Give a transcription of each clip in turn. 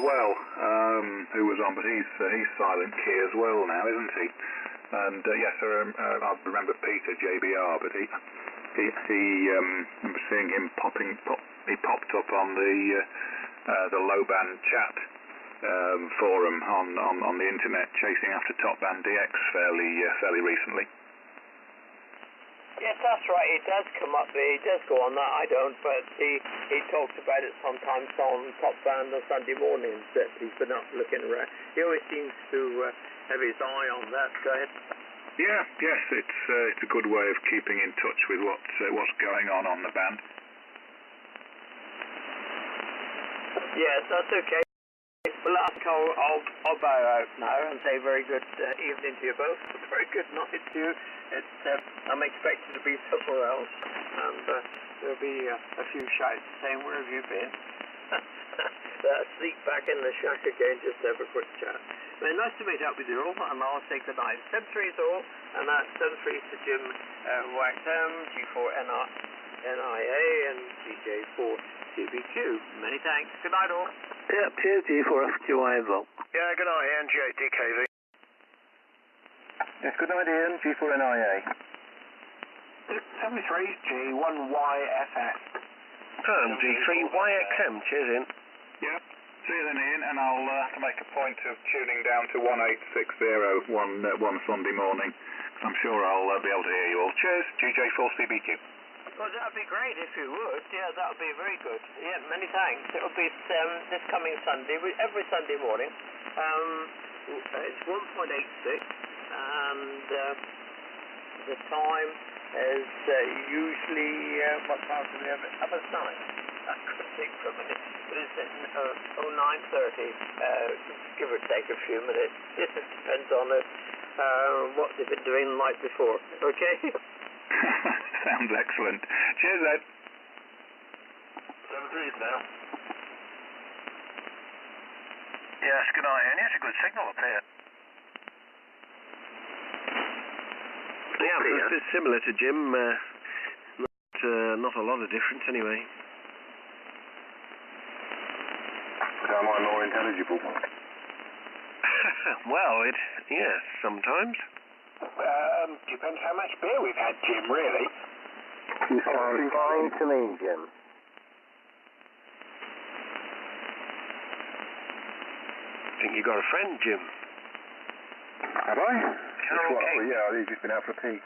well, who was on, but he's silent key as well now, isn't he? And yes, I remember Peter JBR, but he remember seeing him he popped up on the low band chat forum on the internet, chasing after Topband DX fairly recently. Yes, that's right. He does come up there. He does go on that. I don't, but he talks about it sometimes on Topband on Sunday mornings that he's been up looking around. He always seems to have his eye on that. Go ahead. Yeah, yes, it's a good way of keeping in touch with what's going on the band. Yes, that's okay. Well, I'll bow out now and say very good evening to you both. Very good night to you. I'm expected to be somewhere else, and there'll be a few shouts saying, "Where have you been?" Sneak back in the shack again, just to have a quick chat. Well, nice to meet up with you all, and I'll say good night. 7-3 is all, and that's 7-3 to Jim Waxham, G4NIA, and DJ4TBQ. Many thanks. Good night, all. Yep, cheers, G4FQI as well. Yeah, good night, Ian, G8DKV. Yes, good night, Ian, G4NIA. 73 G1YFS. G3YXM, cheers, Ian. Yep. See you then, Ian, and I'll have to make a point of tuning down to 1860 one Sunday morning. I'm sure I'll be able to hear you all. Cheers, GJ4CBQ. Well, that'd be great if you would. Yeah, that would be very good. Yeah, many thanks. It'll be this coming Sunday, every Sunday morning. It's 1.86, and the time is usually, what time do we have it? 9. I could think for a minute. But it's at 09:30, give or take a few minutes. It depends on what they've been doing the night before. Okay? Sounds excellent. Cheers, Ed. 7-3 now. Yes, good night, Ian. It's a good signal up here. Yeah, it's similar to Jim. Not a lot of difference anyway. Am I more intelligible? Well, yes, sometimes. Depends how much beer we've had, Jim, really. You sound fine to me, Jim. Think you got a friend, Jim? Have I? Well, yeah, he's just been out for a pee.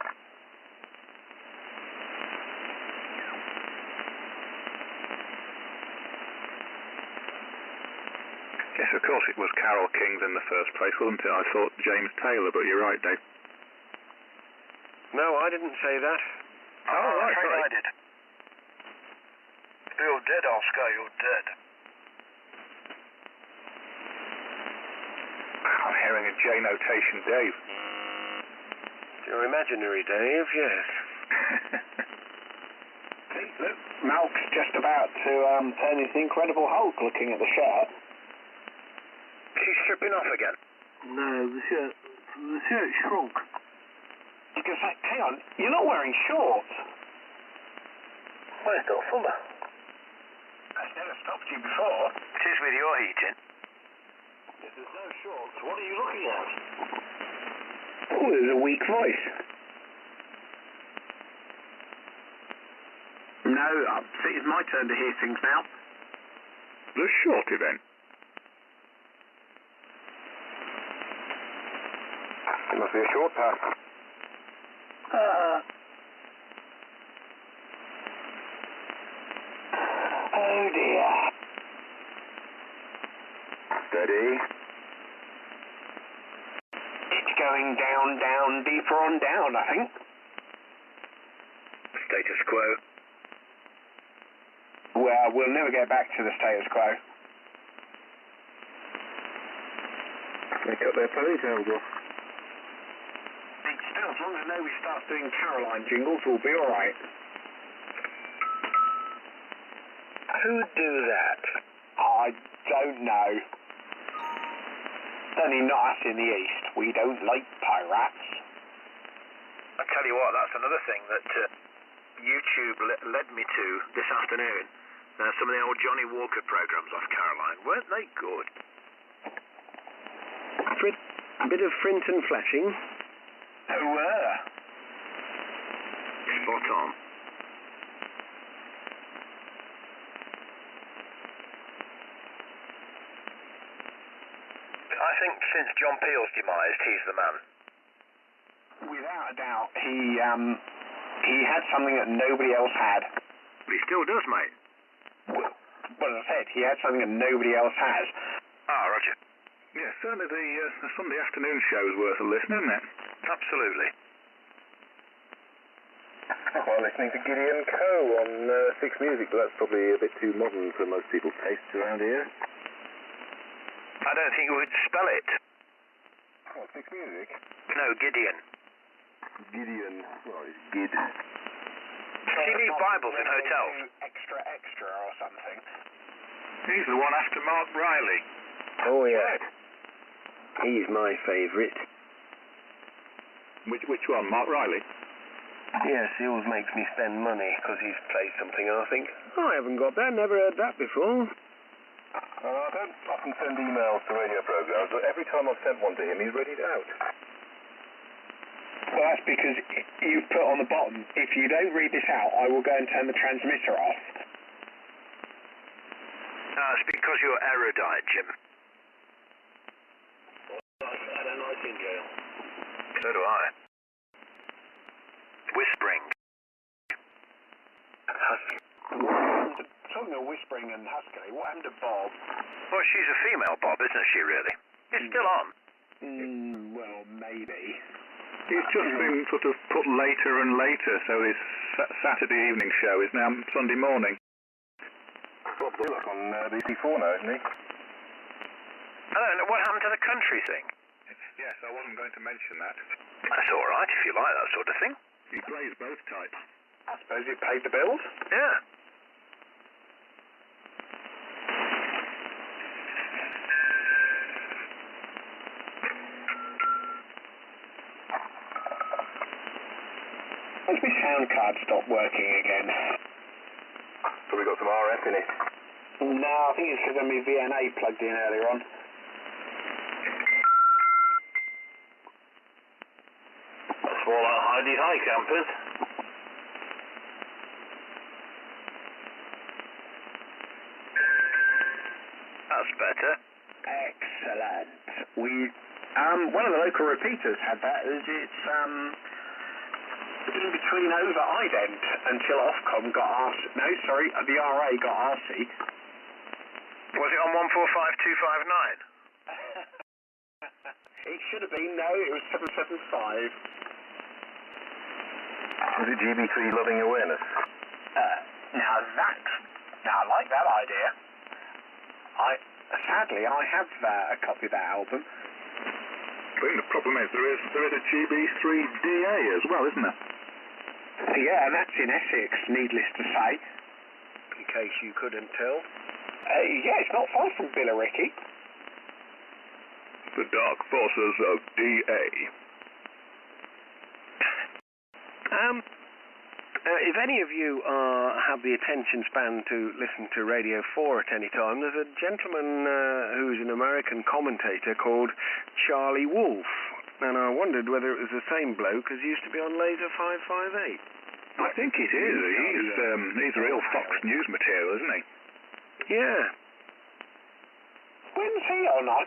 Yes, of course it was Carol Kings in the first place, wasn't it? I thought James Taylor, but you're right, Dave. No, I didn't say that. Oh, right, sorry. I did. You're dead, Oscar, you're dead. I'm hearing a J notation, Dave. Your imaginary Dave, yes. Look, Malk's just about to turn his Incredible Hulk looking at the shirt. She's stripping off again. No, the shirt shrunk. I was going to say, hang on, you're not wearing shorts. Where's the fummer? That's never stopped you before. It is with your heating. If there's no shorts, what are you looking at? Oh, there's a weak voice. No, it's my turn to hear things now. The short event. It must be a short pass. Oh dear. Steady. It's going down, deeper on down, I think. Status quo. Well, we'll never get back to the status quo. They cut their ponytails off. Still, as long as nobody starts doing Caroline jingles, we'll be alright. Who'd do that? I don't know. Certainly not us in the East. We don't like pirates. I tell you what, that's another thing that YouTube led me to this afternoon. Some of the old Johnny Walker programs off Caroline, weren't they good? A bit of Frint and Flashing. They were. Spot on. I think since John Peel's demise, he's the man. Without a doubt, he had something that nobody else had. He still does, mate. Well, as I said, he had something that nobody else has. Ah, Roger. Yeah, certainly the Sunday afternoon show is worth a listen, isn't it? Absolutely. Well, listening to Gideon Co. on Six Music, but that's probably a bit too modern for most people's tastes around here. I don't think you would spell it. Oh, Six Music? No, Gideon. Gideon. Well, it's Gid. She needs Bibles in hotels. Extra or something. He's the one after Mark Riley. Oh, yeah. He's my favourite. Which one, Mark Riley? Yes, he always makes me spend money because he's played something, I think. Oh, I haven't got that, never heard that before. Well, I don't often send emails to radio programs, but every time I've sent one to him, he's read it out. Well, that's because you've put on the bottom, if you don't read this out, I will go and turn the transmitter off. It's because you're erudite, Jim. I don't like in jail. So do I. Whispering. Talking of whispering and huskily, what happened to Bob? Well, she's a female, Bob, isn't she, really? It's still on. Well, maybe. He's just been sort of put later and later, so his Saturday evening show is now Sunday morning. Bob Dylan on BBC4 now, isn't he? I don't know, what happened to the country thing? Yes, I wasn't going to mention that. That's all right, if you like that sort of thing. He plays both types. I suppose you paid the bills? Yeah. When's my sound card stop working again? Probably got some RF in it. No, I think it's because my VNA plugged in earlier on. That's more like Heidi High campers. That's better. Excellent. One of the local repeaters had that. It's in between over ident until Ofcom got RC. No, sorry, the RA got RC. Was it on 145259? It should have been, no, it was 775. Was it GB3 Loving Awareness? Now I like that idea. Sadly, I have a copy of that album. I think the problem is there is a GB3DA as well, isn't there? Yeah, and that's in Essex, needless to say. In case you couldn't tell. Yeah, it's not far from Billericay. The Dark Forces of DA. If any of you have the attention span to listen to Radio 4 at any time, there's a gentleman who's an American commentator called Charlie Wolf, and I wondered whether it was the same bloke as used to be on Laser 558. I think it is. He's real Fox News material, isn't he? Yeah. When's he on? I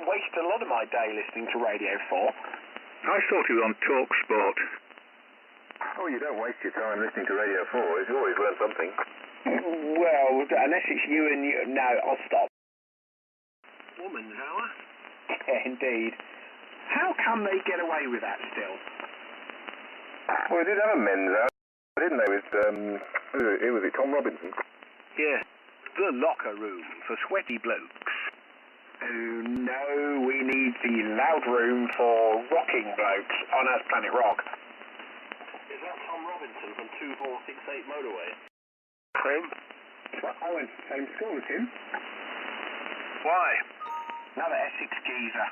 waste a lot of my day listening to Radio 4. I thought he was on Talk Sport. Oh, you don't waste your time listening to Radio 4. You always learn something. Well, unless it's you and you. No, I'll stop. Woman's hour? Yeah, indeed. How come they get away with that still? Well, they did have a men's hour, didn't they, with, who was it, Tom Robinson? Yeah. The locker room for sweaty blokes. Oh, no, we need the loud room for rocking blokes on Earth Planet Rock. Is that Tom Robinson from 2468 Motorway? Same. Well, I went to the same school as him. Why? Another Essex geezer.